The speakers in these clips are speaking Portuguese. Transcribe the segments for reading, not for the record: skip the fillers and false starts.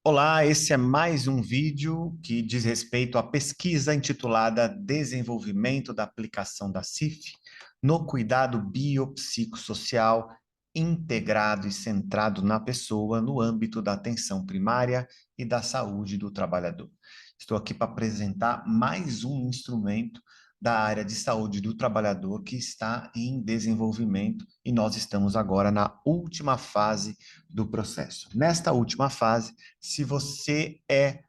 Olá, esse é mais um vídeo que diz respeito à pesquisa intitulada Desenvolvimento da aplicação da CIF no cuidado biopsicossocial integrado e centrado na pessoa no âmbito da atenção primária e da saúde do trabalhador. Estou aqui para apresentar mais um instrumento da área de saúde do trabalhador que está em desenvolvimento e nós estamos agora na última fase do processo. Nesta última fase, se você é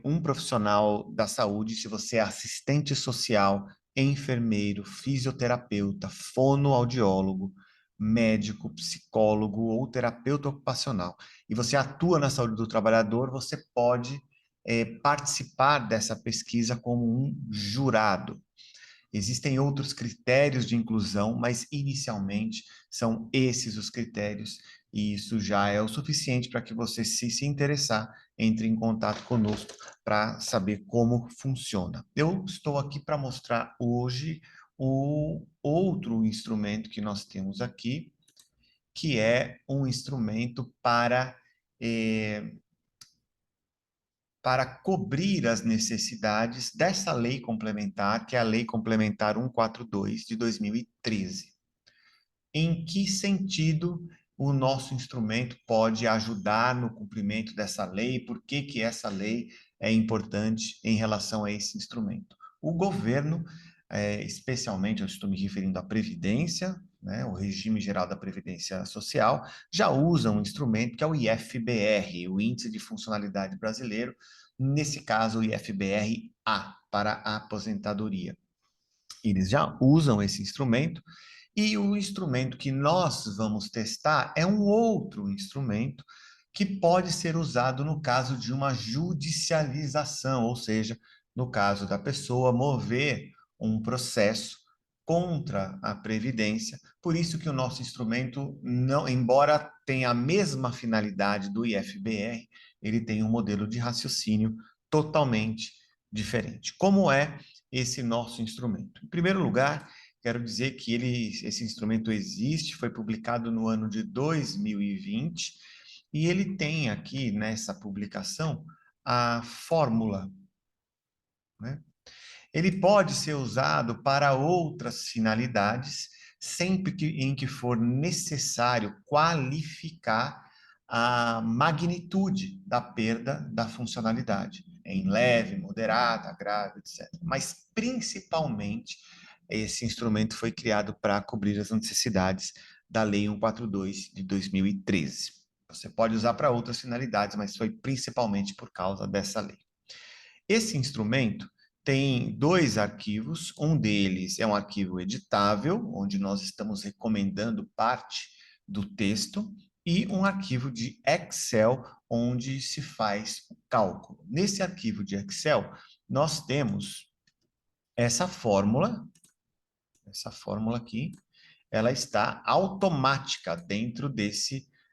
um profissional da saúde, se você é assistente social, enfermeiro, fisioterapeuta, fonoaudiólogo, médico, psicólogo ou terapeuta ocupacional, e você atua na saúde do trabalhador, você pode participar dessa pesquisa como um jurado. Existem outros critérios de inclusão, mas inicialmente são esses os critérios, e isso já é o suficiente para que você, se interessar, entre em contato conosco para saber como funciona. Eu estou aqui para mostrar hoje o outro instrumento que nós temos aqui, que é um instrumento para cobrir as necessidades dessa lei complementar, que é a Lei Complementar 142 de 2013. Em que sentido o nosso instrumento pode ajudar no cumprimento dessa lei? Por que que essa lei é importante em relação a esse instrumento? O governo, especialmente eu estou me referindo à Previdência, né, o Regime Geral da Previdência Social, já usa um instrumento que é o IFBR, o Índice de Funcionalidade Brasileiro, nesse caso o IFBR-A, para a aposentadoria. Eles já usam esse instrumento, e o instrumento que nós vamos testar é um outro instrumento que pode ser usado no caso de uma judicialização, ou seja, no caso da pessoa mover um processo contra a Previdência. Por isso que o nosso instrumento, não, embora tenha a mesma finalidade do IFBR, ele tem um modelo de raciocínio totalmente diferente. Como é esse nosso instrumento? Em primeiro lugar, quero dizer que esse instrumento existe, foi publicado no ano de 2020, e ele tem aqui nessa publicação a fórmula, né? Ele pode ser usado para outras finalidades, sempre em que for necessário qualificar a magnitude da perda da funcionalidade, em leve, moderada, grave, etc. Mas, principalmente, esse instrumento foi criado para cobrir as necessidades da Lei 142 de 2013. Você pode usar para outras finalidades, mas foi principalmente por causa dessa lei. Esse instrumento tem dois arquivos, um deles é um arquivo editável, onde nós estamos recomendando parte do texto, e um arquivo de Excel, onde se faz o cálculo. Nesse arquivo de Excel, nós temos essa fórmula aqui, ela está automática dentro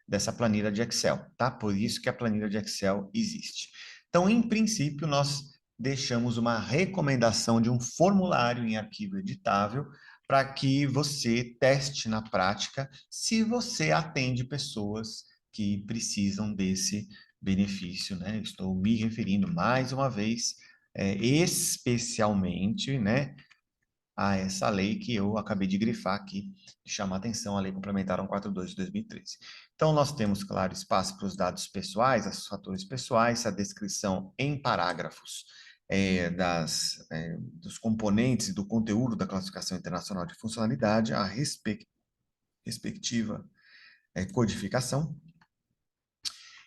dessa planilha de Excel, tá? Por isso que a planilha de Excel existe. Então, em princípio, nós deixamos uma recomendação de um formulário em arquivo editável para que você teste na prática se você atende pessoas que precisam desse benefício, né? Estou me referindo mais uma vez, especialmente, né, a essa lei que eu acabei de grifar aqui, de chamar a atenção, a Lei Complementar 142 de 2013. Então, nós temos, claro, espaço para os dados pessoais, os fatores pessoais, a descrição em parágrafos dos componentes e do conteúdo da Classificação Internacional de Funcionalidade, a respectiva codificação,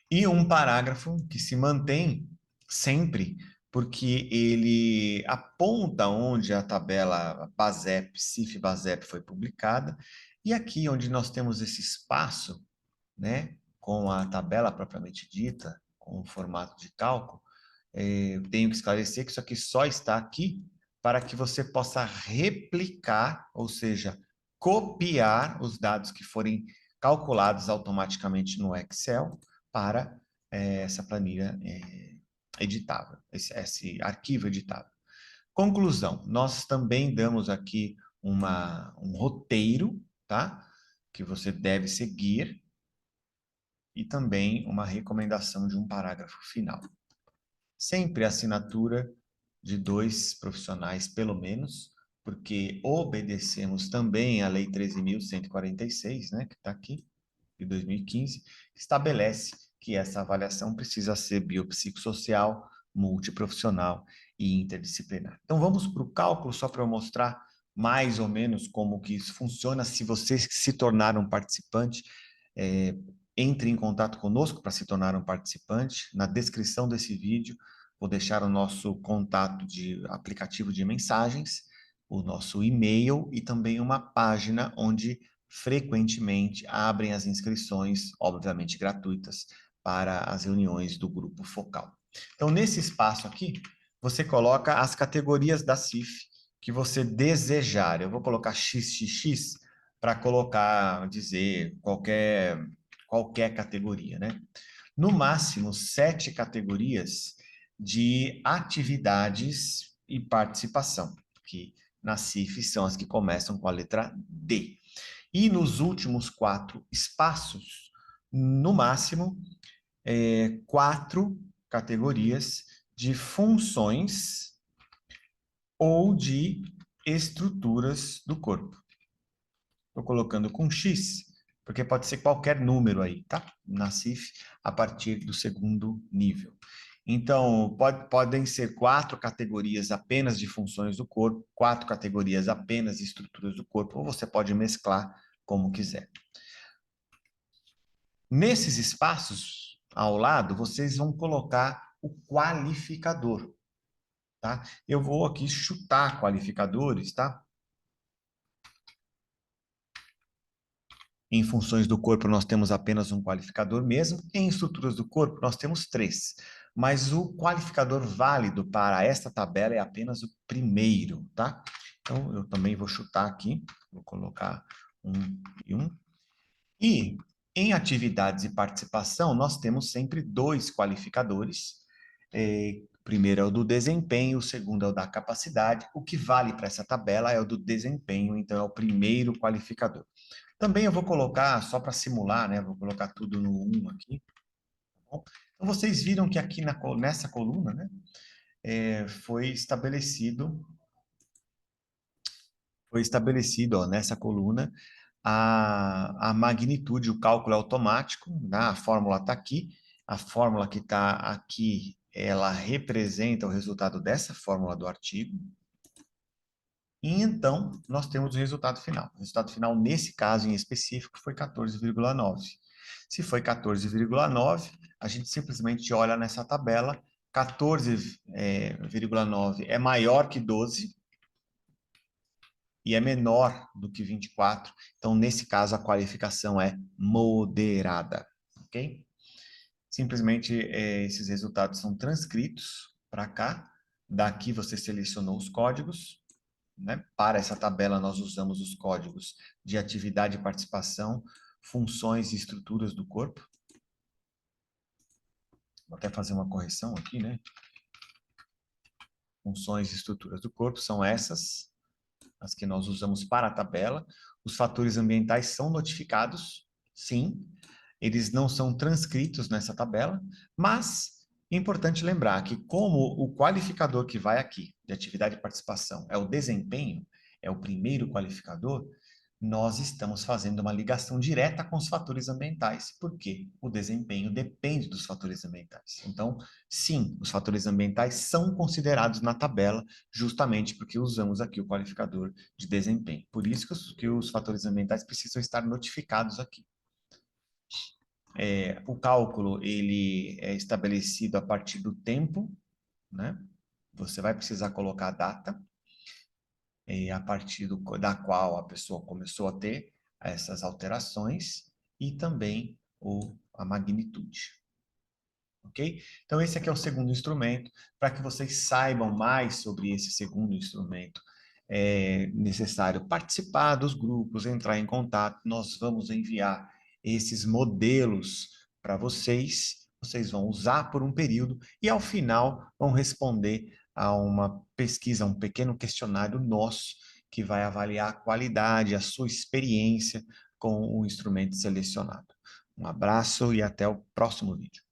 e um parágrafo que se mantém sempre, porque ele aponta onde a tabela BASEP, CIF-BASEP foi publicada, e aqui onde nós temos esse espaço, né, com a tabela propriamente dita, com o formato de cálculo, tenho que esclarecer que isso aqui só está aqui para que você possa replicar, ou seja, copiar os dados que forem calculados automaticamente no Excel para essa planilha editável, esse arquivo editável. Conclusão, nós também damos aqui um roteiro, tá? Que você deve seguir, e também uma recomendação de um parágrafo final. Sempre a assinatura de 2 profissionais, pelo menos, porque obedecemos também à Lei 13.146, né, que está aqui, de 2015, que estabelece que essa avaliação precisa ser biopsicossocial, multiprofissional e interdisciplinar. Então, vamos para o cálculo, só para eu mostrar mais ou menos como que isso funciona. Se você se tornar um participante, entre em contato conosco para se tornar um participante. Na descrição desse vídeo, vou deixar o nosso contato de aplicativo de mensagens, o nosso e-mail e também uma página onde frequentemente abrem as inscrições, obviamente gratuitas, para as reuniões do grupo focal. Então, nesse espaço aqui, você coloca as categorias da CIF que você desejar. Eu vou colocar XXX para colocar, dizer qualquer categoria, né? No máximo, 7 categorias de atividades e participação, que na CIF são as que começam com a letra D. E nos últimos 4 espaços, no máximo, 4 categorias de funções ou de estruturas do corpo. Estou colocando com X, porque pode ser qualquer número aí, tá? Na CIF, a partir do segundo nível. Então, podem ser 4 categorias apenas de funções do corpo, 4 categorias apenas de estruturas do corpo, ou você pode mesclar como quiser. Nesses espaços, ao lado, vocês vão colocar o qualificador, tá? Eu vou aqui chutar qualificadores, tá? Em funções do corpo, nós temos apenas um qualificador mesmo. Em estruturas do corpo, nós temos 3. Mas o qualificador válido para esta tabela é apenas o primeiro, tá? Então, eu também vou chutar aqui. Vou colocar 1 e 1. E em atividades e participação, nós temos sempre 2 qualificadores. O primeiro é o do desempenho, o segundo é o da capacidade. O que vale para essa tabela é o do desempenho, então é o primeiro qualificador. Também eu vou colocar, só para simular, né? Vou colocar tudo no 1 aqui. Tá bom? Então, vocês viram que aqui nessa coluna, né? Foi estabelecido, ó, nessa coluna, a magnitude, o cálculo automático, né? A fórmula está aqui. A fórmula que está aqui, ela representa o resultado dessa fórmula do artigo. E então, nós temos o resultado final. O resultado final, nesse caso em específico, foi 14,9. Se foi 14,9, a gente simplesmente olha nessa tabela, 14,9 é maior que 12 e é menor do que 24. Então, nesse caso, a qualificação é moderada, ok? Simplesmente, esses resultados são transcritos para cá. Daqui você selecionou os códigos, né? Para essa tabela, nós usamos os códigos de atividade e participação, funções e estruturas do corpo. Vou até fazer uma correção aqui, né? Funções e estruturas do corpo são essas, as que nós usamos para a tabela. Os fatores ambientais são notificados, sim. Eles não são transcritos nessa tabela, mas é importante lembrar que como o qualificador que vai aqui, de atividade e participação, é o desempenho, é o primeiro qualificador, nós estamos fazendo uma ligação direta com os fatores ambientais, porque o desempenho depende dos fatores ambientais. Então, sim, os fatores ambientais são considerados na tabela, justamente porque usamos aqui o qualificador de desempenho. Por isso que os fatores ambientais precisam estar notificados aqui. O cálculo ele é estabelecido a partir do tempo, né? Você vai precisar colocar a data, a partir da qual a pessoa começou a ter essas alterações e também a magnitude. Ok? Então, esse aqui é o segundo instrumento. Para que vocês saibam mais sobre esse segundo instrumento, é necessário participar dos grupos, entrar em contato. Nós vamos enviar esses modelos para vocês. Vocês vão usar por um período e, ao final, vão responder a uma pesquisa, um pequeno questionário nosso, que vai avaliar a qualidade, a sua experiência com o instrumento selecionado. Um abraço e até o próximo vídeo.